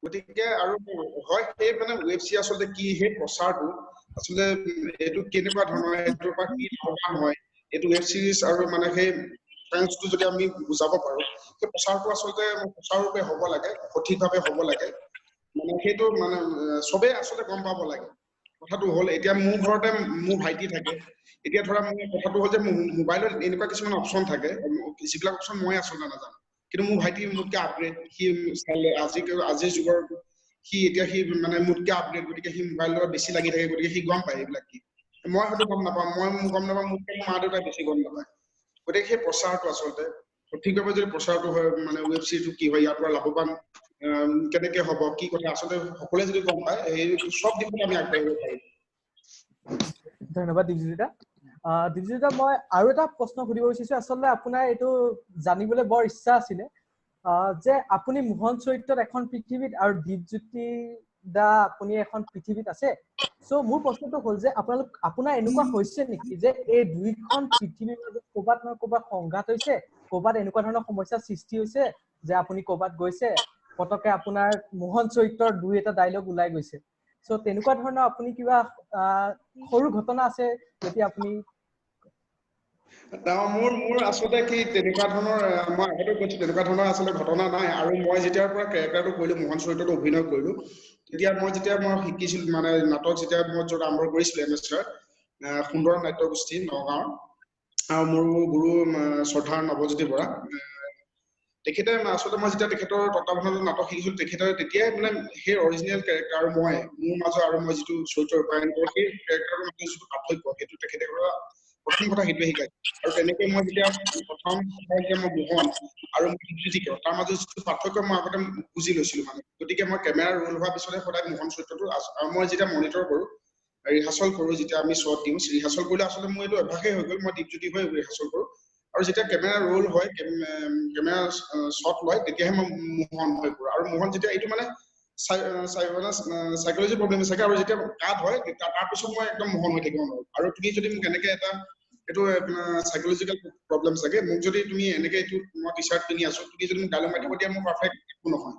গতিকে আৰু হয় সেই মানে ৱেব চিৰিজ আচলতে কি সেই প্ৰচাৰটো আচলতে এইটো কেনেকুৱা ধৰণৰ এইটোৰ পৰা কি লাভৱান হয় এইটো ৱেব চিৰিজ আৰু মানে সেই ট্ৰেন্সটো যদি আমি বুজাব পাৰো সেই প্ৰচাৰটো আচলতে প্ৰচাৰৰূপে হ'ব লাগে সঠিকভাৱে হ'ব লাগে মানে সেইটো মানে চবেই আচলতে গম পাব লাগে কথাটো হ'ল এতিয়া মোৰ ঘৰতে মোৰ ভাইটি থাকে এতিয়া ধৰা মোৰ কথাটো হ'ল যে মোবাইলত এনেকুৱা কিছুমান অপশ্যন থাকে যিবিলাক অপশ্যন মই আচলতে নাজানো কিন্তু মোৰ ভাইটি মোতকে আপগ্ৰেড সি আজিৰ যুগৰ সি এতিয়া সি মানে মোতকে আপগ্ৰেড গতিকে সি মোবাইলৰ লগত বেছি লাগি থাকে গতিকে সি গম পায় এইবিলাক কি মই হয়তো গম নাপাওঁ মই গম নাপাওঁ মোতকে মোৰ মা দেউতাই বেছি গম নাপায় গতিকে সেই প্ৰচাৰটো আচলতে সঠিকভাৱে যদি প্ৰচাৰটো হয় মানে ৱেব চিৰিজটো কি হয় ইয়াৰ পৰা লাভৱান কেনেকে হ'ব কি কথা আচলতে সকলোৱে যদি গম পায় এই সব দিশত আমি আগবাঢ়িব পাৰিম ধন্যবাদ দীপজ্যোতিদা দীপজ্যোতিদা মই আৰু এটা প্ৰশ্ন সুধিব বিচাৰিছো আচলতে আপোনাৰ এইটো জানিবলৈ বৰ ইচ্ছা আছিলে যে আপুনি মোহন চৰিত্ৰত এখন পৃথিৱীত আৰু দীপজ্যোতি দা আপুনি এখন পৃথিৱীত আছে সো মোৰ প্ৰশ্নটো হ'ল যে আপোনাৰ এনেকুৱা হৈছে নেকি যে এই দুইখন পৃথিৱীৰ মাজত ক'বাত নহয় ক'বাত সংঘাত হৈছে ক'বাত এনেকুৱা ধৰণৰ সমস্যাৰ সৃষ্টি হৈছে যে আপুনি ক'বাত গৈছে পতকে আপোনাৰ মোহন চৰিত্ৰৰ দুই এটা ডায়লগ ওলাই গৈছে সো তেনেকুৱা ধৰণৰ আপুনি কিবা সৰু ঘটনা আছে যদি আপুনি মোৰ আচলতে কি তেনেকুৱা ধৰণৰ মই আগতে কৈছো তেনেকুৱা ধৰণৰ আচলতে ঘটনা নাই আৰু মই যেতিয়াৰ পৰা কেৰেক্টাৰটো কৰিলো মোহন চৰিত্ৰটো অভিনয় কৰিলো তেতিয়া মই শিকিছিলো মানে নাটক যেতিয়া মই য'ত আৰম্ভ কৰিছিলো এমএছআৰ সুন্দৰ নাট্য গোষ্ঠী নগাঁৱৰ আৰু মোৰ গুৰু শ্ৰদ্ধাৰ নৱজ্যোতি বৰা তেখেতে আচলতে মই যেতিয়া তেখেতৰ তত্বাৱধানত নাটক শিকিছিলো তেতিয়াই মানে সেই অৰিজিনেল কেৰেক্টাৰ আৰু মই মোৰ মাজত আৰু মই যিটো চৰিত্ৰ ৰূপায়ণ কৰো সেই কেৰেক্টাৰৰ মাজত যিটো পাৰ্থক্য সেইটো তেখেতে কৰা প্ৰথম কথা সেইটোৱে শিকায় আৰু তেনেকৈ মই যেতিয়া প্ৰথম যেতিয়া মই মোহন আৰু তাৰ মাজত যিটো পাৰ্থক্য মই আগতে বুজি লৈছিলো মানে গতিকে মই কেমেৰাৰ ৰোল হোৱাৰ পিছতে সদায় মোহন চৰিত্ৰটো আৰু মই যেতিয়া মনিটৰ কৰো ৰিহাৰ্চল কৰো যেতিয়া আমি শ্বট দিওঁ ৰিহাৰ্চল কৰিলে আচলতে মোৰ এইটো অভ্যাসেই হৈ গ'ল মই দীপজ্যোতি হৈ ৰিহাৰ্চল কৰো আৰু যেতিয়া কেমেৰা ৰোল হয় কেমেৰা শ্বট লয় তেতিয়াহে মই মোহন হৈ পৰো আৰু মোহন যেতিয়া এইটো মানে সাইকোলজি প্ৰব্লেম থাকে আৰু যেতিয়া কাট হয় তাৰ পিছত মই একদম মোহন হৈ থাকিব নোৱাৰো আৰু তুমি যদি মোক এনেকে এটা এইটো সাইকোলজিকেল প্ৰব্লেম চাগে মোক যদি তুমি এনেকে এইটো মই টি চাৰ্ট পিন্ধি আছো তুমি যদি মোক ডায়লগ মাৰি দিব দিয়া মোৰ পাৰফেক্ট একো নহয়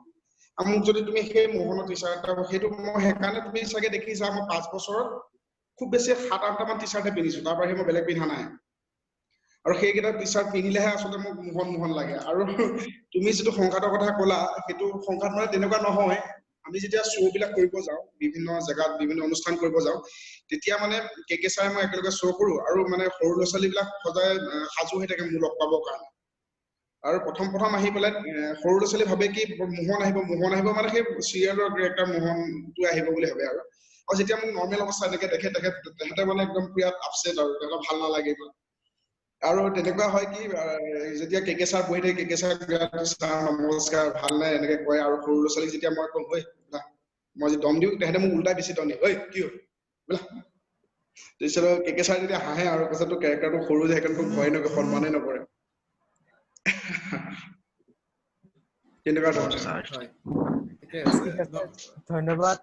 আৰু মোক যদি তুমি সেই মোহনৰ টি চাৰ্ট সেইটো মই সেইকাৰণে তুমি চাগে দেখিছা মই 5 বছৰত খুব বেছি 7-8টা মান টি চাৰ্টে পিন্ধিছো তাৰ বাহিৰে মই বেলেগ পিন্ধা নাই আৰু সেইকেইটা টি চাৰ্ট পিন্ধিলেহে আচলতে মোক মোহন লাগে আৰু তুমি যিটো সংঘাতৰ কথা ক'লা সেইটো সংঘাত মানে তেনেকুৱা নহয় আমি যেতিয়া শ্ব' বিলাক কৰিব যাওঁ বিভিন্ন জেগাত বিভিন্ন অনুষ্ঠান কৰিব যাওঁ তেতিয়া মানে কে ছাৰে মই একেলগে শ্ব' কৰো আৰু মানে সৰু ল'ৰা ছোৱালীবিলাক সদায় সাজু হৈ থাকে মোক লগ পাবৰ কাৰণে আৰু প্ৰথম আহি পেলাই সৰু ল'ৰা ছোৱালী ভাবে কি মোহন আহিব মানে সেই চিৰিয়েলৰ কেৰেক্টাৰ মোহনটো আহিব বুলি ভাবে আৰু যেতিয়া মোক নৰ্মেল অৱস্থা এনেকে দেখে তেখেতে মানে একদম বিৰাট আপছেট আৰু তেনেকুৱা ভাল নালাগে আৰু তেনেকুৱা হয় কি যেতিয়া কে ছাৰ বহি থাকে কে ছাৰ নমস্কাৰ ভাল নাই এনেকে কয় আৰু সৰু ল'ৰা ছোৱালীক যেতিয়া মই কওঁ ঐ মই যে দম দিওঁ তেহেঁতে মোক উল্টাই বেছি দম দিয়ে ঐ কি হ'ল বোলা তাৰপিছত কে ছাৰ যেতিয়া হাঁহে আৰু কৈছে তোৰ কেৰেক্টাৰটো সৰু যে সেইকাৰণে তোক ভয় নকৰে সন্মানে নকৰে তেনেকুৱা ধৰণৰ ধন্যবাদ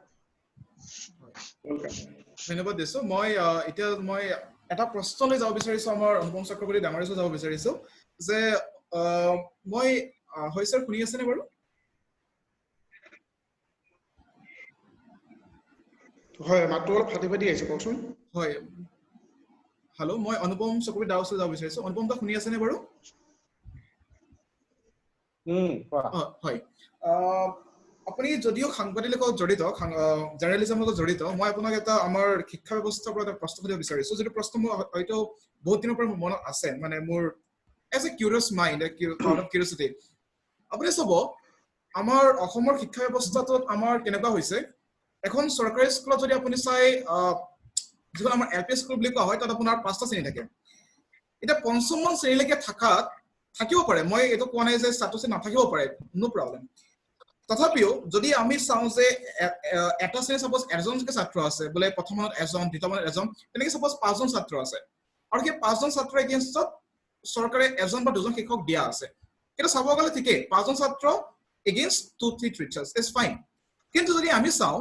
ধন্যবাদ দিছো মই এটা প্ৰশ্নলৈ যাব বিচাৰিছো আমাৰ অনুপম চক্ৰৱৰ্তী ডাঙৰীয়া যাব বিচাৰিছো যে মই হয় স্যাৰ শুনি আছেনে বাৰু হয় মাতটো অলপ ফাটি আহিছে কওকচোন হয় হেল্ল' মই অনুপম চক্ৰৱৰ্তী ডাঙৰীয়া যাব বিচাৰিছো অনুপম দা শুনি আছেনে বাৰু হয় আপুনি যদিও সাংবাদিকৰ লগত জড়িত জাৰ্নেলিজমৰ লগত জড়িত মই আপোনাক এটা আমাৰ শিক্ষা ব্যৱস্থাৰ ওপৰত এটা প্ৰশ্ন সুধিব বিচাৰিছো যিটো প্ৰশ্ন মোৰ হয়তো বহুত দিনৰ পৰা মনত আছে মানে মোৰ as a curious mind out of curiosity আপুনি চাব আমাৰ অসমৰ শিক্ষা ব্যৱস্থাটোত আমাৰ কেনেকুৱা হৈছে এখন চৰকাৰী স্কুলত যদি আপুনি চাই যিখন আমাৰ এল পি স্কুল বুলি কোৱা হয় তাত আপোনাৰ 5টা শ্ৰেণী থাকে এতিয়া 5ম শ্ৰেণীলৈকে থাকিব পাৰে মই এইটো কোৱা নাই যে ছাত্ৰ ছাত্ৰী নাথাকিব পাৰে নো প্ৰব্লেম তথাপিও যদি আমি চাওঁ যে এটা শ্ৰেণী সাপোজ এজনকে ছাত্ৰ আছে বোলে প্ৰথমত এজন দ্বিতীয়মানত এজন তেনেকৈ সাপোজ 5জন ছাত্ৰ আছে আৰু সেই 5জন ছাত্ৰৰ এগেইনষ্টত চৰকাৰে এজন বা দুজন শিক্ষক দিয়া আছে কিন্তু চাব গ'লে ঠিকেই 5জন ছাত্ৰ এগেইনষ্ট 2-3 টিচাৰ্ছ ইজ ফাইন কিন্তু যদি আমি চাওঁ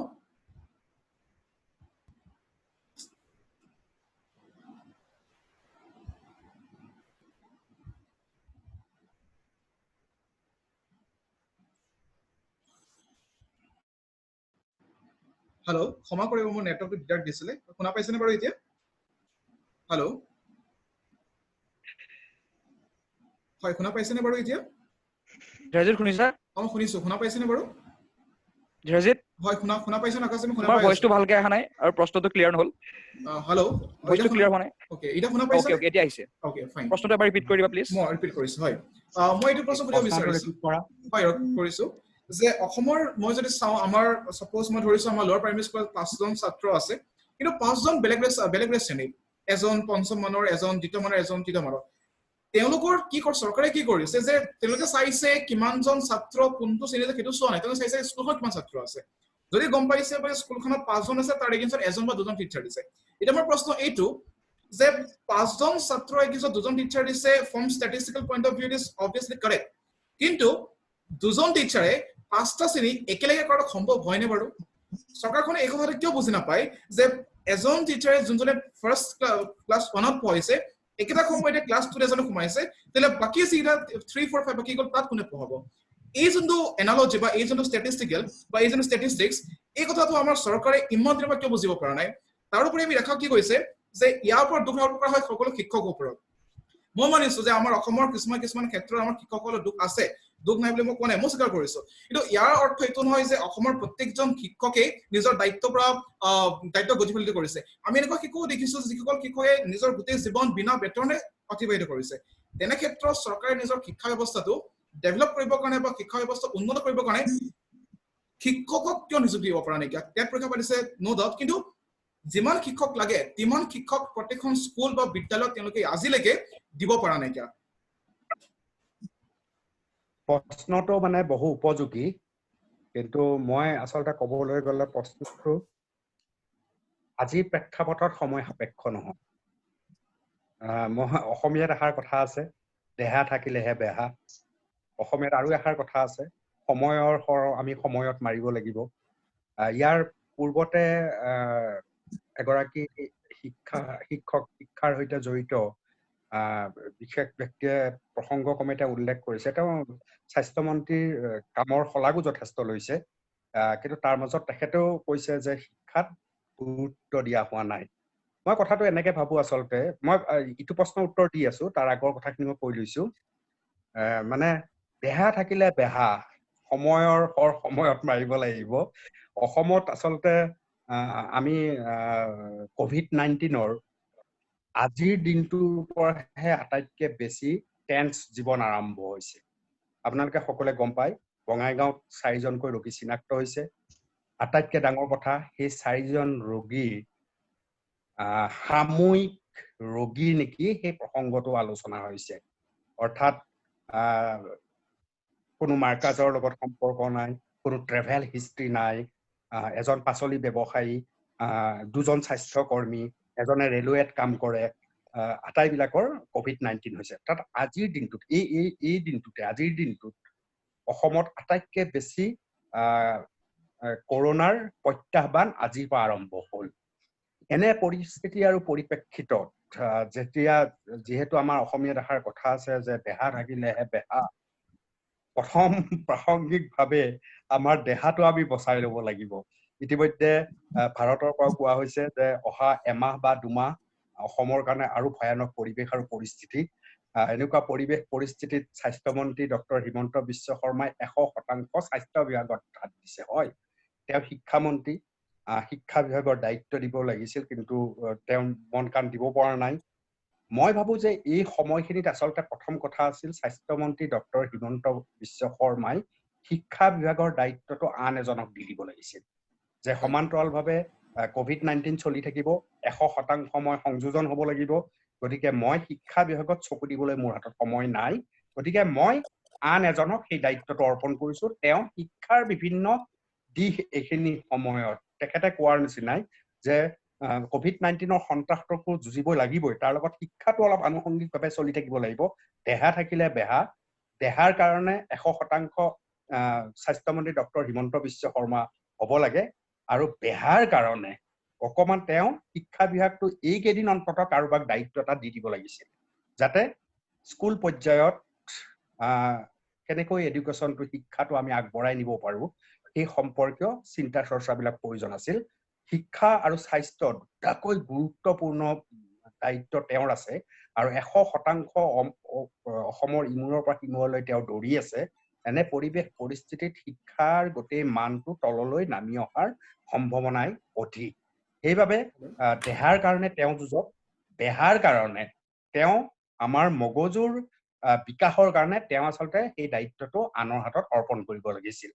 হেল্ল' ক্ষমা কৰিব মোৰ নেটৱৰ্কটো দিগদাৰ দিছিলে শুনা পাইছেনে বাৰু এতিয়া হেল্ল' হয় শুনা পাইছেনে বাৰু এতিয়া ধীৰজিত শুনিছা শুনিছো শুনা পাইছেনে বাৰু ধীৰজিত হয় শুনা পাইছে না আকাশ শুনা তোমাৰ পাই ভয়েসটো আছো ভালকে অহা নাই আৰু প্ৰশ্নটো ক্লিয়াৰ নহল হেল্ল' ভয়েসটো ক্লিয়াৰ হোৱা নাই ওকে এটা শুনা পাইছে ওকে এতিয়া আহিছে ওকে ফাইন প্ৰশ্নটো এবাৰ ৰিপিট কৰি দিবা প্লিজ মই ৰিপিট কৰিছো হয় মই এইটো প্ৰশ্ন সুধিব প্ৰশ্নটো বিচাৰিছো ৰিপিট কৰা হয় কৰিছো যে অসমৰ মই যদি চাওঁ আমাৰ সাপোজ মই ধৰিছো আমাৰ লোৱাৰ প্ৰাইমেৰী স্কুলত 5জন ছাত্ৰ আছে কিন্তু 5জন বেলেগ বেলেগ শ্ৰেণীৰ এজন পঞ্চম মানৰ এজন দ্বিতীয় মানৰ এজন তৃতীয় মানৰ তেওঁলোকৰ কি চৰকাৰে কি কৰিছে যে তেওঁলোকে চাইছে কিমানজন ছাত্ৰ কোনটো শ্ৰেণীত সেইটো চোৱা নাই তেওঁলোকে চাইছে স্কুলখনত কিমান ছাত্ৰ আছে যদি গম পাইছে বা স্কুলখনত 5জন আছে তাৰ এগেইনষ্টত এজন বা দুজন টিচাৰ দিছে এতিয়া মোৰ প্ৰশ্ন এইটো যে 5জন ছাত্ৰ এগেইনষ্টত দুজন টিচাৰ দিছে from statistical point of view it is obviously correct কিন্তু দুজন টিচাৰে 5টা শ্ৰেণী একেলগে কৰাটো সম্ভৱ হয়নে বাৰু চৰকাৰখনে এই কথাটো কিয় বুজি নাপায় যে এজন টিচাৰে যোনজনে ফাৰ্ষ্ট ক্লাছ 1ত পঢ়াইছে একেটা সময়তে ক্লাছ 2 এজনে সোমাইছে তেলে বাকি সিটা 3 4 5 বাকি গল তাত কোনে পঢ়াব এই যোনটো এনালজি বা এই যোনটো ষ্টেটিষ্টিকেল বা এই যোনটো ষ্টেটিষ্টিক্স এই কথাটো আমাৰ চৰকাৰে ইমান দিনৰ পৰা কিয় বুজিব পৰা নাই তাৰ উপৰি আমি দেখা কি কৈছে যে ইয়াৰ ওপৰত দুখ আৰোপ কৰা হয় সকলো শিক্ষকৰ ওপৰত মই মানিছো যে আমাৰ অসমৰ কিছুমান ক্ষেত্ৰত আমাৰ শিক্ষকসকলৰ দুখ আছে দুখ নাই বুলি মই কোৱা নাই মই স্বীকাৰ কৰিছো কিন্তু ইয়াৰ অৰ্থ এইটো নহয় যে অসমৰ প্ৰত্যেকজন শিক্ষকে নিজৰ দায়িত্বৰ পৰা দায়িত্ব গতিশীল কৰিছে আমি এনেকুৱা শিক্ষক দেখিছো যিসকল শিক্ষকে নিজৰ গোটেই জীৱন বিনা বেতনে অতিবাহিত কৰিছে তেনে ক্ষেত্ৰত চৰকাৰে নিজৰ শিক্ষা ব্যৱস্থাটো ডেভেলপ কৰিবৰ কাৰণে বা শিক্ষা ব্যৱস্থা উন্নত কৰিবৰ কাৰণে শিক্ষকক কিয় নিযুক্তি দিব পৰা নাই টেট পৰীক্ষা পাতিছে নো ডাউট কিন্তু যিমান শিক্ষক লাগে তিমান শিক্ষক প্ৰতিখন স্কুল বা বিদ্যালয়ত তেওঁলোকে আজিলৈকে দিব পৰা নাই কিয় প্ৰশ্নটো মানে বহু উপযোগী কিন্তু মই আচলতে ক'বলৈ গ'লে প্ৰশ্নটো আজিৰ প্ৰেক্ষাপটত সময় সাপেক্ষ নহয় অসমীয়াত এষাৰ কথা আছে দেহা থাকিলেহে বেহা অসমীয়াত আৰু এষাৰ কথা আছে সময়ৰ শৰ আমি সময়ত মাৰিব লাগিব ইয়াৰ পূৰ্বতে এগৰাকী শিক্ষাৰ সৈতে জড়িত বিশেষ ব্যক্তিয়ে প্ৰসংগক্ৰমে তেওঁ উল্লেখ কৰিছে তেওঁ স্বাস্থ্যমন্ত্ৰীৰ কামৰ শলাগো যথেষ্ট লৈছে কিন্তু তাৰ মাজত তেখেতেও কৈছে যে শিক্ষাত গুৰুত্ব দিয়া হোৱা নাই মই কথাটো এনেকে ভাবো আচলতে মই ইটো প্ৰশ্নৰ উত্তৰ দি আছো তাৰ আগৰ কথাখিনি মই কৈ লৈছো মানে দেহা থাকিলে বেহা সময়ৰ সময়ত মাৰিব লাগিব অসমত আচলতে আমি COVID-19 আজিৰ দিনটোৰ পৰাহে আটাইতকৈ বেছি টেন্স জীৱন আৰম্ভ হৈছে আপোনালোকে সকলোৱে গম পায় বঙাইগাঁৱত 4জনকৈ ৰোগী চিনাক্ত হৈছে আটাইতকৈ ডাঙৰ কথা সেই 4জন ৰোগী সাময়িক ৰোগী নেকি সেই প্ৰসংগটো আলোচনা হৈছে অৰ্থাৎ কোনো মাৰ্কাজৰ লগত সম্পৰ্ক নাই কোনো ট্ৰেভেল হিষ্ট্ৰী নাই এজন পাচলি ব্যৱসায়ী দুজন স্বাস্থ্যকৰ্মী এজনে ৰেলৱেত কাম কৰে আটাইবিলাকৰ COVID-19 হৈছে তাত আজিৰ দিনটোত এই দিনটোতে আজিৰ দিনটোত অসমত আটাইতকৈ বেছি কৰোনাৰ প্ৰত্যাহ্বান আজিৰ পৰা আৰম্ভ হ'ল এনে পৰিস্থিতি আৰু পৰিপ্ৰেক্ষিতত যেতিয়া যিহেতু আমাৰ অসমীয়া ভাষাৰ কথা আছে যে দেহা থাকিলেহে বেহা প্ৰথম প্ৰাসংগিকভাৱে আমাৰ দেহাটো আমি বচাই ল'ব লাগিব ইতিমধ্যে ভাৰতৰ পৰা কোৱা হৈছে যে অহা এমাহ বা দুমাহ অসমৰ কাৰণে আৰু ভয়ানক পৰিৱেশ আৰু পৰিস্থিতি এনেকুৱা পৰিস্থিতিত স্বাস্থ্যমন্ত্ৰী ডক্টৰ হিমন্ত বিশ্ব শৰ্মাই 100% স্বাস্থ্য বিভাগত হাত দিছে হয় তেওঁ শিক্ষামন্ত্ৰী শিক্ষা বিভাগৰ দায়িত্ব দিব লাগিছিল কিন্তু তেওঁ মন কাণ দিব পৰা নাই মই ভাবো যে এই সময়খিনিত আচলতে প্ৰথম কথা আছিল স্বাস্থ্যমন্ত্ৰী ডক্টৰ হিমন্ত বিশ্ব শৰ্মাই শিক্ষা বিভাগৰ দায়িত্বটো আন এজনক দি দিব লাগিছিল যে সমান্তৰালভাৱে COVID-19 চলি থাকিব 100% সময় সংযোজন হ'ব লাগিব গতিকে মই শিক্ষা বিভাগত চকু দিবলৈ মোৰ হাতত সময় নাই গতিকে মই আন এজনক সেই দায়িত্বটো অৰ্পণ কৰিছো তেওঁ শিক্ষাৰ বিভিন্ন দিশ এইখিনি সময়ত তেখেতে কোৱাৰ নিচিনাই যে COVID-19 সন্ত্ৰাসটো যুঁজিবই লাগিবই তাৰ লগত শিক্ষাটো অলপ আনুষংগিকভাৱে চলি থাকিব লাগিব দেহা থাকিলে বেহা দেহাৰ কাৰণে 100% স্বাস্থ্যমন্ত্ৰী ডক্টৰ হিমন্ত বিশ্ব শৰ্মা হ'ব লাগে আৰু বেহাৰ কাৰণে অকমান তেওঁ শিক্ষা বিভাগটো এইকেইদিন অন্তত কাৰোবাক দায়িত্ব এটা দি দিব লাগিছিল যাতে স্কুল পৰ্যায়ত কেনেকৈ এডুকেশ্যনটো শিক্ষাটো আমি আগবঢ়াই নিব পাৰো এই সম্পৰ্কীয় চিন্তা চৰ্চাবিলাক প্ৰয়োজন আছিল শিক্ষা আৰু স্বাস্থ্য দুটাকৈ গুৰুত্বপূৰ্ণ দায়িত্ব তেওঁৰ আছে আৰু 100% অসমৰ ইমূৰৰ পৰা সিমূৰলৈ তেওঁ দৌৰি আছে এনে পৰিৱেশ পৰিস্থিতিত শিক্ষাৰ গোটেই মানটো তললৈ নামি অহাৰ সম্ভাৱনাই অধিক সেইবাবে দেহাৰ কাৰণে তেওঁ যুঁজক দেহাৰ কাৰণে তেওঁ আমাৰ মগজুৰ বিকাশৰ কাৰণে তেওঁ আচলতে এই দায়িত্বটো আনৰ হাতত অৰ্পণ কৰিব লাগিছিল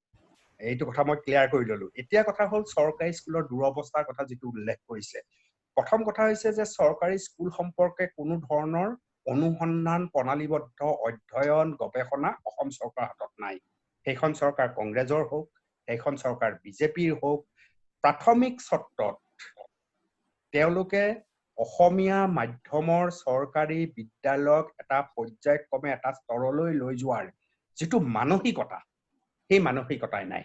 এইটো কথা মই ক্লিয়াৰ কৰি ললো এতিয়া কথা হ'ল চৰকাৰী স্কুলৰ দুৰৱস্থাৰ কথা যিটো উল্লেখ কৰিছে প্ৰথম কথা হৈছে যে চৰকাৰী স্কুল সম্পৰ্কে কোনো ধৰণৰ অনুসন্ধান প্ৰণালীবদ্ধ অধ্যয়ন গৱেষণা অসম চৰকাৰৰ হাতত নাই সেইখন চৰকাৰ কংগ্ৰেছৰ হওক সেইখন চৰকাৰ বিজেপিৰ হওক প্ৰাথমিক চৰ্তত তেওঁলোকে অসমীয়া মাধ্যমৰ চৰকাৰী বিদ্যালয়ক এটা পৰ্যায়ক্ৰমে এটা স্তৰলৈ লৈ যোৱাৰ যিটো মানসিকতা সেই মানসিকতাই নাই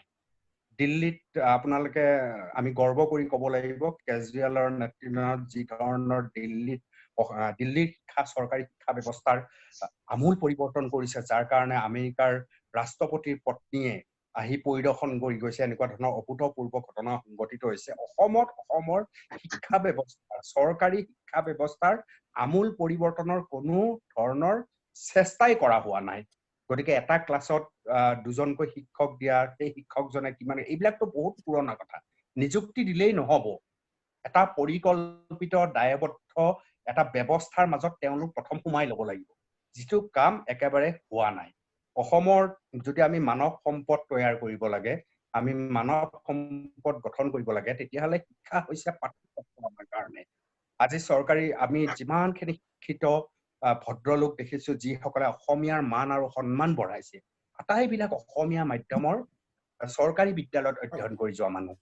দিল্লীত আপোনালোকে আমি গৰ্ব কৰি ক'ব লাগিব কেজৰিৱালৰ নেতৃত্বত যি ধৰণৰ দিল্লীৰ চৰকাৰী শিক্ষা ব্যৱস্থাৰ আমূল পৰিৱৰ্তন কৰিছে যাৰ কাৰণে আমেৰিকাৰ ৰাষ্ট্ৰপতিৰ পত্নীয়ে আহি পৰিদৰ্শন কৰি গৈছে এনেকুৱা ধৰণৰ অভূতপূৰ্ব ঘটনা সংঘটিত হৈছে অসমৰ শিক্ষা ব্যৱস্থা চৰকাৰী শিক্ষা ব্যৱস্থাৰ আমূল পৰিৱৰ্তনৰ কোনো ধৰণৰ চেষ্টাই কৰা হোৱা নাই গতিকে এটা ক্লাছত দুজনকৈ শিক্ষক দিয়া সেই শিক্ষকজনে কিমান এইবিলাকতো বহুত পুৰণা কথা নিযুক্তি দিলেই নহব এটা পৰিকল্পিত দায়বদ্ধ এটা ব্যৱস্থাৰ মাজত তেওঁলোক প্ৰথম সোমাই ল'ব লাগিব যিটো কাম একেবাৰে হোৱা নাই অসমৰ যদি আমি মানৱ সম্পদ তৈয়াৰ কৰিব লাগে আমি মানৱ সম্পদ গঠন কৰিব লাগে তেতিয়াহ'লে শিক্ষা হৈছে পাঠ্যপুথি আমাৰ কাৰণে আজি চৰকাৰী আমি যিমানখিনি শিক্ষিত ভদ্ৰলোক দেখিছো যিসকলে অসমীয়াৰ মান আৰু সন্মান বঢ়াইছে আটাইবিলাক অসমীয়া মাধ্যমৰ চৰকাৰী বিদ্যালয়ত অধ্যয়ন কৰি যোৱা মানুহ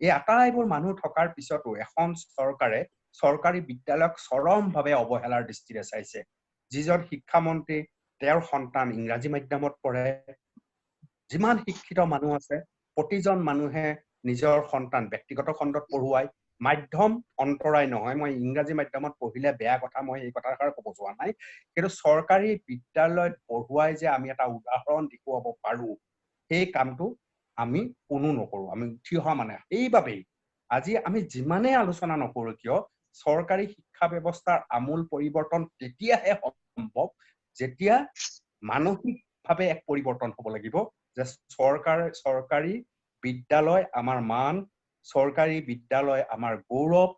এই আটাইবোৰ মানুহ থকাৰ পিছতো এখন চৰকাৰে চৰকাৰী বিদ্যালয়ক চৰমভাৱে অৱহেলাৰ দৃষ্টিৰে চাইছে যিজন শিক্ষামন্ত্ৰী তেওঁৰ সন্তান ইংৰাজী মাধ্যমত পঢ়ে যিমান শিক্ষিত মানুহ আছে প্ৰতিজন মানুহে নিজৰ সন্তান ব্যক্তিগত খণ্ডত পঢ়ুৱাই মাধ্যম অন্তৰায় নহয় মই ইংৰাজী মাধ্যমত পঢ়িলে বেয়া কথা মই এই কথাষাৰ ক'ব যোৱা নাই কিন্তু চৰকাৰী বিদ্যালয়ত পঢ়ুৱাই যে আমি এটা উদাহৰণ দেখুৱাব পাৰো সেই কামটো আমি কোনো নকৰো আমি উঠি অহা মানে এইবাবেই আজি আমি যিমানে আলোচনা নকৰো কিয় চৰকাৰী শিক্ষা ব্যৱস্থাৰ আমূল পৰিৱৰ্তন তেতিয়াহে সম্ভৱ যেতিয়া মানসিকভাৱে এক পৰিৱৰ্তন হ'ব লাগিব যে চৰকাৰী বিদ্যালয় আমাৰ মান চৰকাৰী বিদ্যালয় আমাৰ গৌৰৱ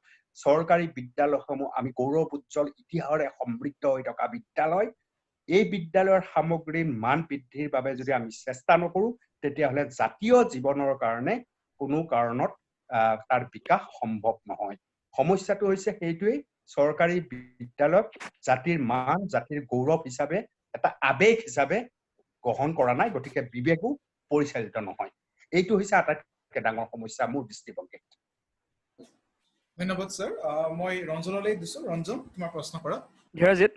চৰকাৰী বিদ্যালয়সমূহ আমি গৌৰৱ উজ্জ্বল ইতিহাসৰে সমৃদ্ধ হৈ থকা বিদ্যালয় এই বিদ্যালয়ৰ সামগ্ৰীৰ মান বৃদ্ধিৰ বাবে যদি আমি চেষ্টা নকৰো তেতিয়াহ'লে জাতীয় জীৱনৰ কাৰণে কোনো কাৰণত তাৰ বিকাশ সম্ভৱ নহয় সমস্যাটো হৈছে সেইটোৱেই চৰকাৰী বিদ্যালয়ক জাতিৰ মান জাতিৰ গৌৰৱ হিচাপে এটা আবেগ হিচাপে গ্ৰহণ কৰা নাই গতিকে বিবেকো পৰিচালিত নহয় এইটো হৈছে আটাইতকৈ ডাঙৰ সমস্যা মোৰ দৃষ্টিভংগীত ধন্যবাদ স্যাৰ মই ৰঞ্জনলৈ দিছো ৰঞ্জন তোমাৰ প্ৰশ্ন কৰা ধীৰজিৎ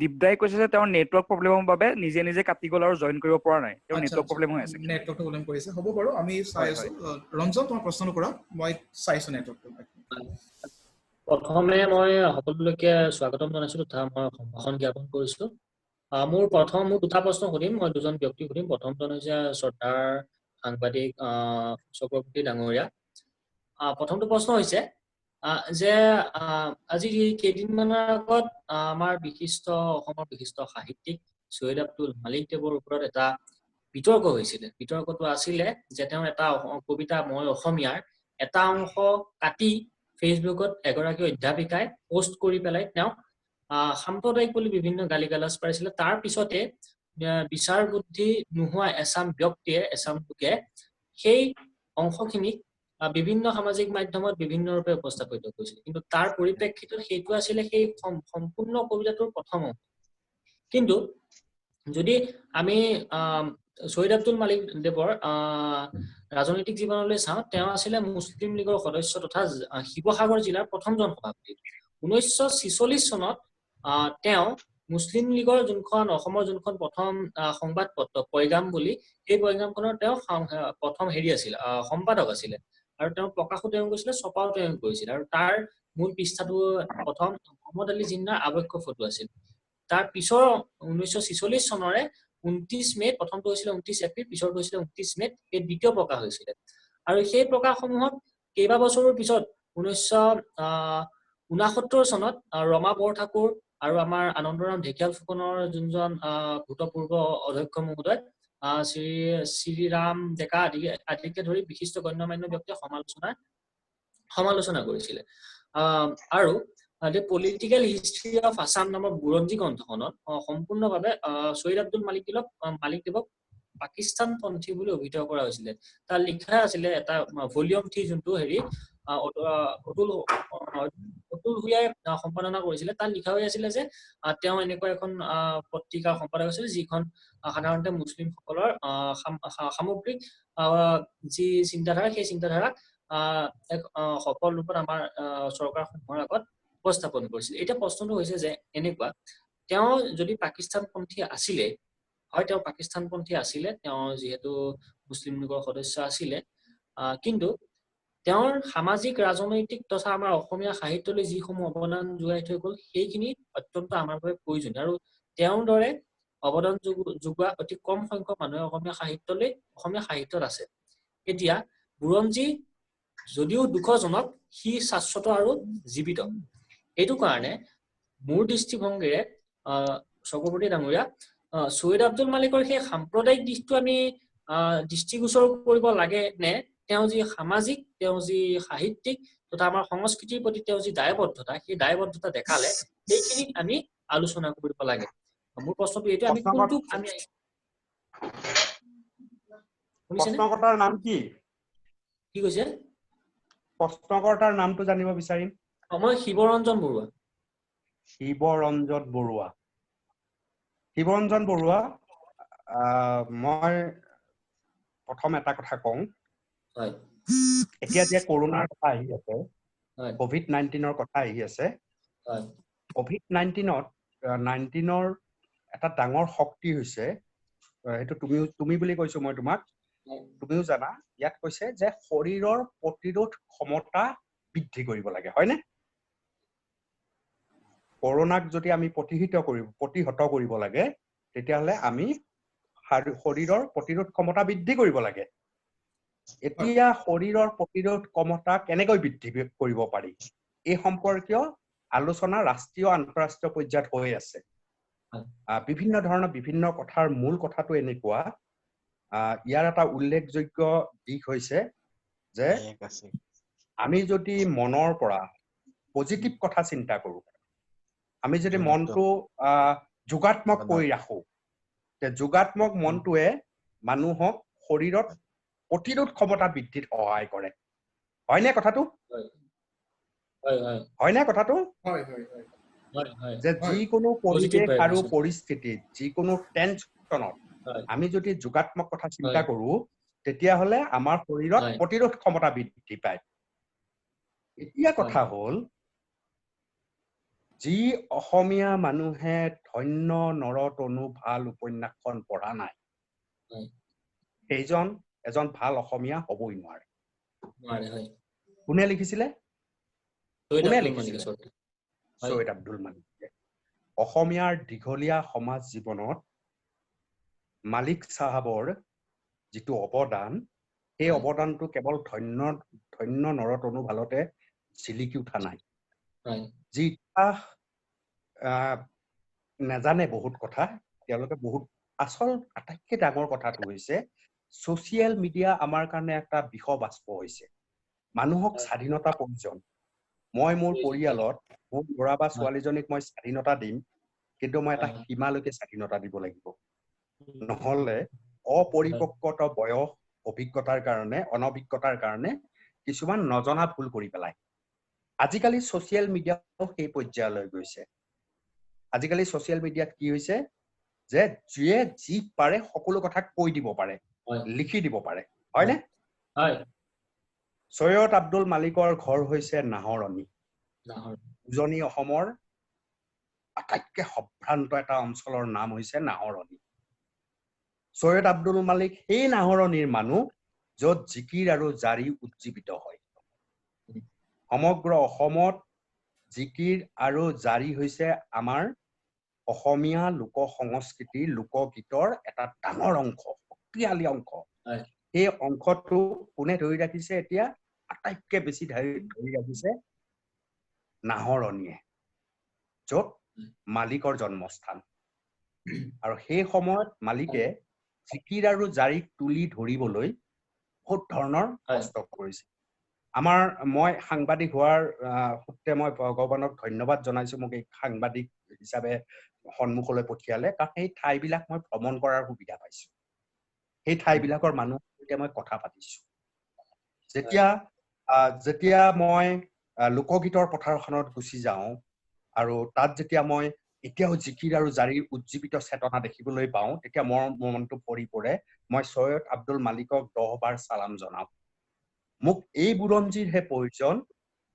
দীপদাই কৈছে যে তেওঁৰ নেটৱৰ্ক প্ৰব্লেমৰ বাবে নিজে নিজে কাটি গ'ল আৰু জইন কৰিব পৰা নাই তেওঁৰ নেটৱৰ্ক প্ৰব্লেম হৈ আছে নেটৱৰ্কটো প্ৰব্লেম কৰিছে হ'ব বাৰু আমি চাই আছো ৰঞ্জন তোমাৰ প্ৰশ্নটো কৰা মই চাইছো নেটৱৰ্কটো প্ৰথমে মই সকলোলৈকে স্বাগতম জনাইছো তথা মই সম্ভাষণ জ্ঞাপন কৰিছো মোৰ দুটা প্ৰশ্ন সুধিম মই দুজন ব্যক্তি সুধিম প্ৰথমজন হৈছে শ্ৰদ্ধাৰ সাংবাদিক চক্ৰৱৰ্তী ডাঙৰীয়া প্ৰথমটো প্ৰশ্ন হৈছে যে আজি কেইদিনমানৰ আগত আমাৰ অসমৰ বিশিষ্ট সাহিত্যিক চৈয়দ আব্দুল মালিক দেৱৰ ওপৰত এটা বিতৰ্ক হৈছিলে বিতৰ্কটো আছিলে যে তেওঁ এটা কবিতা মই অসমীয়াৰ এটা অংশ কাটি ফেচবুকত এগৰাকী অধ্যাপিকাই পোষ্ট কৰি পেলাই তেওঁ সাম্প্ৰদায়িক বুলি বিভিন্ন গালি গালাজ পাৰিছিলে তাৰ পিছতে বিচাৰ বুদ্ধি নোহোৱা এছাম লোকে সেই অংশখিনিক বিভিন্ন সামাজিক মাধ্যমত বিভিন্ন ৰূপে উপস্থাপিত কৰিছিল কিন্তু তাৰ পৰিপ্ৰেক্ষিতত সেইটো আছিলে সেই সম্পূৰ্ণ কবিতাটোৰ প্ৰথম অংশ কিন্তু যদি আমি চৈয়দ আব্দুল মালিক দেৱৰ ৰাজনৈতিক জীৱনলৈ চাওঁ তেওঁ আছিলে মুছলিম লীগৰ সদস্য তথা শিৱসাগৰ জিলাৰ প্ৰথমজন সভাপতি 1946 চনত তেওঁ মুছলিম লীগৰ অসমৰ যোনখন প্ৰথম সংবাদ পত্ৰ পয়গাম বুলি সেই পয়গামখনৰ তেওঁ প্ৰথম আছিল সম্পাদক আছিলে আৰু তেওঁ প্ৰকাশো তেওঁ কৰিছিলে ছপাও তেওঁ কৰিছিল আৰু তাৰ মূল পৃষ্ঠাটো প্ৰথম মহম্মদ আলী জিন্নাৰ আৱক্ষ ফটো আছিল তাৰ পিছৰ 1946 চনৰে 29 মেত প্ৰথমটো হৈছিল 29 এপ্ৰিল পিছৰটো হৈছিল 29 মেত এই দ্বিতীয় প্ৰকাশ হৈছিল আৰু সেই প্ৰকাশসমূহত কেইবা বছৰৰ পিছত 1969 চনত ৰমা বৰঠাকুৰ আৰু আমাৰ আনন্দৰাম ঢেকিয়াল ফুকনৰ যোনজন ভূতপূৰ্ব অধ্যক্ষ মহোদয় শ্ৰীৰাম ডেকা আদিকে ধৰি বিশিষ্ট গণ্যমান্য ব্যক্তিয়ে সমালোচনা কৰিছিলে আৰু The Political History of Assam নামৰ বুৰঞ্জী গ্ৰন্থখনত সম্পূৰ্ণভাৱে ছৈয়দ আব্দুল মালিক পাকিস্তান পন্থী বুলি অভিহিত কৰা হৈছিলে তাৰ লিখা আছিলে এটা ভলিউম 3 যোনটো হেৰি অতুল হুয়াই সম্পাদনা কৰিছিলে তাৰ লিখা হৈ আছিল যে তেওঁ এনেকুৱা এখন পত্ৰিকা সম্পাদক আছিল যিখন সাধাৰণতে মুছলিম সকলৰ সামগ্ৰিক যি চিন্তাধাৰা সেই চিন্তাধাৰা এক সফল ৰূপত আমাৰ চৰকাৰসমূহৰ আগত উপস্থাপন কৰিছিল এতিয়া প্ৰশ্নটো হৈছে যে এনেকুৱা তেওঁ যদি পাকিস্তানপন্থী আছিলে হয় তেওঁ পাকিস্তানপন্থী আছিলে তেওঁ যেহেতু মুছলিম লীগৰ সদস্য আছিলে কিন্তু তেওঁৰ সামাজিক ৰাজনৈতিক তথা আমাৰ অসমীয়া সাহিত্যলৈ যিসমূহ অৱদান যোগাই থৈ গ'ল সেইখিনি অত্যন্ত আমাৰ বাবে প্ৰয়োজনীয় আৰু তেওঁৰ দৰে অৱদান যোগোৱা অতি কম সংখ্যক মানুহে অসমীয়া সাহিত্যত আছে এতিয়া বুৰঞ্জী যদিও দুখজনক সি শাশ্বত আৰু জীৱিত এইটো কাৰণে মোৰ দৃষ্টিভংগীৰে চক্ৰৱৰ্তী ডাঙৰীয়া ছৈয়দ আব্দুল মালিকৰ সেই সাম্প্ৰদায়িক দিশটো আমি দৃষ্টিগোচৰ কৰিব লাগে নে তেওঁ যি সামাজিক তেওঁ যি সাহিত্যিক তথা আমাৰ সংস্কৃতিৰ প্ৰতি তেওঁ যি দায়বদ্ধতা সেই দায়বদ্ধতা দেখালে সেইখিনি আমি আলোচনা কৰিব লাগে মোৰ প্ৰশ্নটো এইটো আমি কোনটো আমি প্ৰশ্নকৰ্তাৰ নাম কি কৈছে প্ৰশ্নকৰ্তাৰ নামটো জানিব বিচাৰিম মই শিৱৰঞ্জন বৰুৱা মই প্ৰথম এটা কথা কওঁ হয় এতিয়া যে কৰোনাৰ কথা আহি আছে COVID-19ৰ কথা আহি আছে হয় COVID-19ৰ এটা ডাঙৰ শক্তি হৈছে সেইটো তুমি বুলি কৈছো মই তোমাক তুমিও জানা ইয়াত কৈছে যে শৰীৰৰ প্ৰতিৰোধ ক্ষমতা বৃদ্ধি কৰিব লাগে হয়নে কৰোনাক যদি আমি প্ৰতিহত কৰিব লাগে তেতিয়াহলে আমি শৰীৰৰ প্ৰতিৰোধ ক্ষমতা বৃদ্ধি কৰিব লাগে এতিয়া শৰীৰৰ প্ৰতিৰোধ ক্ষমতা কেনেকৈ বৃদ্ধি কৰিব পাৰি এই সম্পৰ্কীয় আলোচনা ৰাষ্ট্ৰীয় আন্তঃৰাষ্ট্ৰীয় পৰ্যায়ত হৈ আছে বিভিন্ন ধৰণৰ বিভিন্ন কথাৰ মূল কথাটো এনেকুৱা ইয়াৰ এটা উল্লেখযোগ্য দিশ হৈছে যে আমি যদি মনৰ পৰা পজিটিভ কথা চিন্তা কৰো আমি যদি মনটো যোগাত্মক কৰি ৰাখো তে যোগাত্মক মনটোৱে মানুহক শৰীৰত প্ৰতিৰোধ ক্ষমতা বৃদ্ধিত সহায় কৰে হয়নে কথাটো হয়নে কথাটো যে যিকোনো পৰিৱেশ আৰু পৰিস্থিতিত যিকোনো টেনচনত আমি যদি যোগাত্মক কথা চিন্তা কৰো তেতিয়াহলে আমাৰ শৰীৰত প্ৰতিৰোধ ক্ষমতা বৃদ্ধি পায় এতিয়া কথা হ'ল যি অসমীয়া মানুহে ধন্য নৰতনু ভাল উপন্যাসখন পঢ়া নাই সেইজন এজন ভাল অসমীয়া হ'বই নোৱাৰে কোনে লিখিছিলে ছৈয়দ আব্দুল মালিকে অসমীয়াৰ দীঘলীয়া সমাজ জীৱনত মালিক চাহাবৰ যিটো অৱদান সেই অৱদানটো কেৱল ধন্য নৰতনু ভালতে জিলিকি উঠা নাই যি নাজানে বহুত কথা তেওঁলোকে বহুত আচল আটাইতকৈ ডাঙৰ কথাটো হৈছে ছচিয়েল মিডিয়া আমাৰ কাৰণে এটা বিষবাষ্প হৈছে মানুহক স্বাধীনতা প্ৰয়োজন মই মোৰ পৰিয়ালত মোৰ ল'ৰা বা ছোৱালীজনীক মই স্বাধীনতা দিম কিন্তু মই এটা সীমালৈকে স্বাধীনতা দিব লাগিব নহলে অপৰিপক্কত বয়স অভিজ্ঞতাৰ কাৰণে অনভিজ্ঞতাৰ কাৰণে কিছুমান নজনা ভুল কৰি পেলায় আজিকালি ছচিয়েল মিডিয়াও সেই পৰ্যায়লৈ গৈছে আজিকালি ছচিয়েল মিডিয়াত কি হৈছে যে যিয়ে যি পাৰে সকলো কথা কৈ দিব পাৰে লিখি দিব পাৰে হয়নে ছৈয়দ আব্দুল মালিকৰ ঘৰ হৈছে নাহৰণি উজনি অসমৰ আটাইতকৈ সম্ভ্ৰান্ত এটা অঞ্চলৰ নাম হৈছে নাহৰণি ছৈয়দ আব্দুল মালিক সেই নাহৰণিৰ মানুহ য'ত জিকিৰ আৰু জাৰি উজ্জীৱিত হয় সমগ্ৰ অসমত জিকিৰ আৰু জাৰি হৈছে আমাৰ অসমীয়া লোক সংস্কৃতিৰ লোকগীতৰ এটা ডাঙৰ অংশ শক্তিশালী অংশ সেই অংশটো কোনে ধৰি ৰাখিছে এতিয়া আটাইতকৈ বেছি ধৰি ৰাখিছে নাহৰণিয়ে, য'ত মালিকৰ জন্মস্থান। আৰু সেই সময়ত মালিকে জিকিৰ আৰু জাৰিক তুলি ধৰিবলৈ বহুত ধৰণৰ কষ্ট কৰিছে। মই সাংবাদিক হোৱাৰ সূত্ৰে মই ভগৱানক ধন্যবাদ জনাইছো, মোক এই সাংবাদিক হিচাপে সন্মুখলৈ পঠিয়ালে, কাৰণ সেই ঠাইবিলাক মই ভ্ৰমণ কৰাৰ সুবিধা পাইছো। সেই ঠাইবিলাকৰ মানুহৰ সৈতে মই কথা পাতিছো। যেতিয়া মই লোকগীতৰ পথাৰখনত গুচি যাওঁ আৰু তাত যেতিয়া মই এতিয়াও জিকিৰ আৰু জাৰিৰ উজ্জীৱিত চেতনা দেখিবলৈ পাওঁ, তেতিয়া মোৰ মনটো ভৰি পৰে। মই সৈয়দ আব্দুল মালিকক 10 বাৰ চালাম জনাওঁ। মোক এই বুৰঞ্জীৰহে প্ৰয়োজন,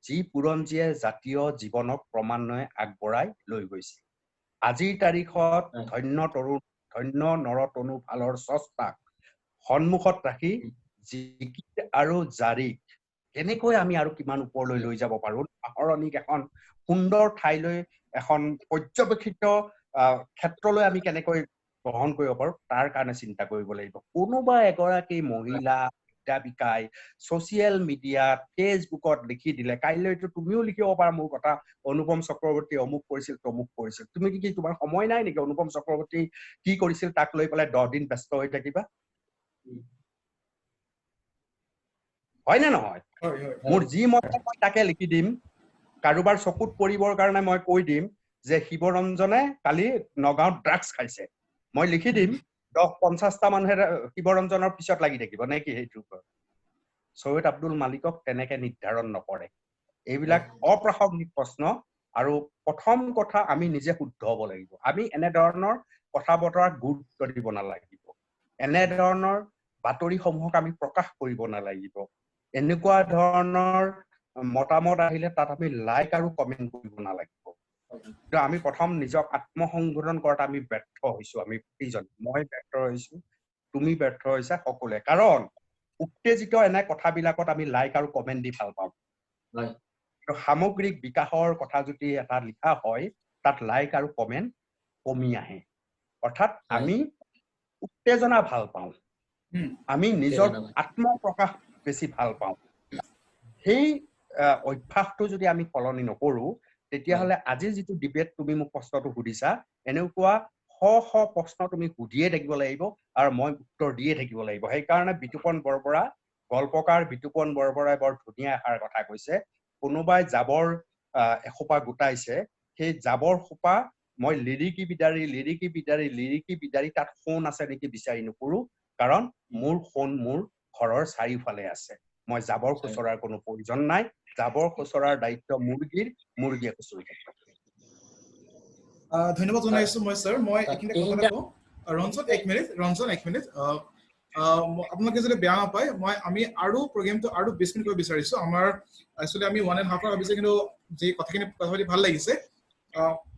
যি বুৰঞ্জীয়ে জাতীয় জীৱনক ক্ৰমান্বয়ে আগবঢ়াই লৈ গৈছে। আজিৰ তাৰিখত ধন্য নৰতনু ভালৰ স্ৰষ্টাক সন্মুখত ৰাখি জিকিৰ আৰু জাৰিক কেনেকৈ আমি আৰু কিমান ওপৰলৈ লৈ যাব পাৰো, নাহৰণিক এখন সুন্দৰ ঠাইলৈ, এখন পৰ্যবেক্ষিত ক্ষেত্ৰলৈ আমি কেনেকৈ গ্ৰহণ কৰিব পাৰো, তাৰ কাৰণে চিন্তা কৰিব লাগিব। কোনোবা এগৰাকী মহিলা অধ্যাপিকাই ছচিয়েল মিডিয়াত ফেচবুকত লিখি দিলে, কাইলৈতো তুমিও লিখিব পাৰা মোৰ কথা, অনুপম চক্ৰৱৰ্তী অমুক কৰিছিল তমুক কৰিছিল। তুমি কি তোমাৰ সময় নাই নেকি অনুপম চক্ৰৱৰ্তী কি কৰিছিল তাক লৈ পেলাই 10 দিন ব্যস্ত হৈ থাকিবা? হয় নে নহয়? মোৰ যি মতে মই তাকে লিখি দিম। কাৰোবাৰ চকুত পৰিবৰ কাৰণে মই কৈ দিম যে শিৱৰঞ্জনে কালি নগাঁৱত ড্ৰাগছ খাইছে, মই লিখি দিম, 50টা মানুহে শিৱৰঞ্জনৰ পিছত লাগি থাকিব নে কি? সেইটো সৈয়দ আব্দুল মালিকক তেনেকে নিৰ্ধাৰণ নকৰে। এইবিলাক অপ্ৰাসংগিক প্ৰশ্ন। আৰু প্ৰথম কথা, আমি নিজে শুদ্ধ হ'ব লাগিব। আমি এনেধৰণৰ কথা বতৰাত গুৰুত্ব দিব নালাগিব। এনেধৰণৰ বাতৰিসমূহক আমি প্ৰকাশ কৰিব নালাগিব। এনেকুৱা ধৰণৰ মতামত আহিলে তাত আমি লাইক আৰু কমেণ্ট কৰিব নালাগিব। আমি প্ৰথম নিজক আত্মসংশোধন কৰাত আমি ব্যৰ্থ হৈছো। আমি প্ৰতিজন, মই ব্যৰ্থ হৈছো, তুমি ব্যৰ্থ হৈছা, সকলোৱে। কাৰণ উত্তেজিত এনে কথাবিলাকত আমি লাইক আৰু কমেণ্ট দি ভাল পাওঁ। সামগ্ৰিক বিকাশৰ কথা যদি এটা লিখা হয়, তাত লাইক আৰু কমেণ্ট কমি আহে। অৰ্থাৎ আমি উত্তেজনা ভাল পাওঁ, আমি নিজৰ আত্মপ্ৰকাশ বেছি ভাল পাওঁ। সেই অভ্যাসটো যদি আমি সলনি নকৰো, তেতিয়াহ'লে আজি যিটো ডিবেট তুমি মোক প্ৰশ্নটো সুধিছা, এনেকুৱা শ প্ৰশ্ন তুমি সুধিয়ে থাকিব লাগিব আৰু মই উত্তৰ দিয়ে থাকিব লাগিব। সেইকাৰণে বিতুপন বৰবৰা, গল্পকাৰ বিতুপন বৰবৰাই বৰ ধুনীয়া এষাৰ কথা কৈছে, কোনোবাই জাবৰ এসোপা গোটাইছে, সেই জাবৰ সোপা মই লিৰিকি বিদাৰি তাত সোণ আছে নেকি বিচাৰি নুফুৰো, কাৰণ মোৰ সোণ মোৰ ঘৰৰ চাৰিওফালে আছে। মই জাবৰ খুচৰাৰ কোনো প্ৰয়োজন নাই। জাবৰ খুচৰাৰ দায়িত্ব মুৰ্গীৰ, মুৰ্গীয়ে খুচৰি থাকিব। ধন্যবাদ জনাইছো মই স্যাৰ। মই এইখিনিতে কথা কওঁ। ৰঞ্জন এক মিনিট। আপোনালোকে যদি বেয়া নাপায়, আমি আৰু প্ৰগ্ৰেমটো আৰু 20 মিনিট কৰিব বিচাৰিছো। আমাৰ একচুৱেলি আমি 1.5 hour ভাবিছো, কিন্তু যি কথাখিনি কথা পাতি ভাল লাগিছে,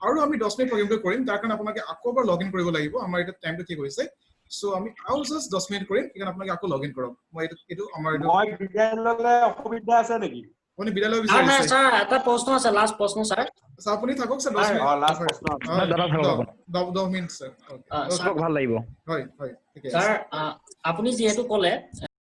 আৰু আমি 10 মিনিট প্ৰগ্ৰেমটো কৰিম। তাৰ কাৰণে আপোনালোকে আকৌ এবাৰ লগ ইন কৰিব লাগিব। আমাৰ এতিয়া টাইমটো ঠিক হৈছে, সো আমি আৰু জাষ্ট 10 মিনিট কৰিম। সেইকাৰণে আপোনালোকে আকৌ লগ ইন কৰক। মই বিদায় ল'লে অসুবিধা আছে নেকি? আপুনি বিদায় ল'ব বিচাৰিছে? স্যাৰ এটা প্ৰশ্ন আছে, লাষ্ট প্ৰশ্ন স্যাৰ। আপুনি থাকক স্যাৰ, 10 মিনিট। লাষ্ট প্ৰশ্ন আছে। 10 মিনিট স্যাৰ। ভাল লাগিব। হয়, ঠিক আছে স্যাৰ। আপুনি যিহেতু ক'লে